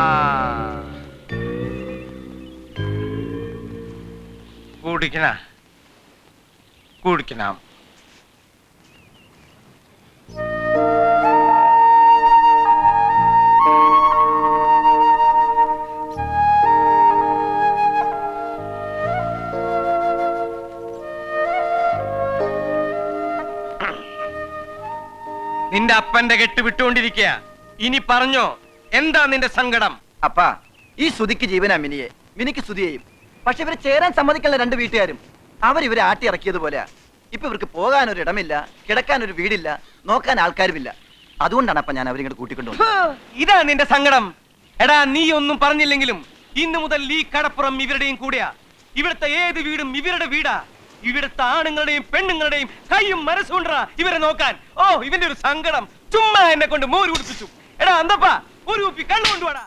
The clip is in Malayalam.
ആ കുടിക്കണം. നിന്റെ അപ്പന്റെ കെട്ട് വിട്ടുകൊണ്ടിരിക്കുക. ഇനി പറഞ്ഞോ, എന്താ നിന്റെ സങ്കടം? അപ്പാ, ഈ ശ്രുതിക്ക് ജീവനാ മിനിയെ, മിനിക്ക് ശ്രുതിയെയും. പക്ഷെ ഇവര് ചേരാൻ സമ്മതിക്കല്ല രണ്ട് വീട്ടുകാരും. അവരിവരെ ആട്ടി ഇറക്കിയതുപോലെ ഇപ്പൊ ഇവർക്ക് പോകാനൊരു ഇടമില്ല, കിടക്കാനൊരു വീടില്ല, നോക്കാൻ ആൾക്കാരുമില്ല. അതുകൊണ്ടാണ് അപ്പൊ ഞാൻ അവരിങ്ങോട്ട് കൂട്ടിക്കൊണ്ടുപോകുന്നത്. ഇതാ നിന്റെ സങ്കടം. എടാ, നീ ഒന്നും പറഞ്ഞില്ലെങ്കിലും ഇന്നു മുതൽ ഈ കടപ്പുറം ഇവരുടെയും കൂടെയാ. ഇവിടുത്തെ ഏത് വീടും ഇവരുടെ വീടാ. ഇവിടുത്തെ ആണുങ്ങളുടെയും പെണ്ണുങ്ങളുടെയും കൈയും മനസ്സുകൊണ്ടാ ഇവരെ നോക്കാൻ. ഓ, ഇവന്റെ ഒരു സങ്കടം. ചുമ്മാ എന്നെ കൊണ്ട് മോര് കുടിപ്പിച്ചു. എടാ അന്തപ്പാ, ഒരു കുപ്പി കള്ളു കൊണ്ടുപോടാ.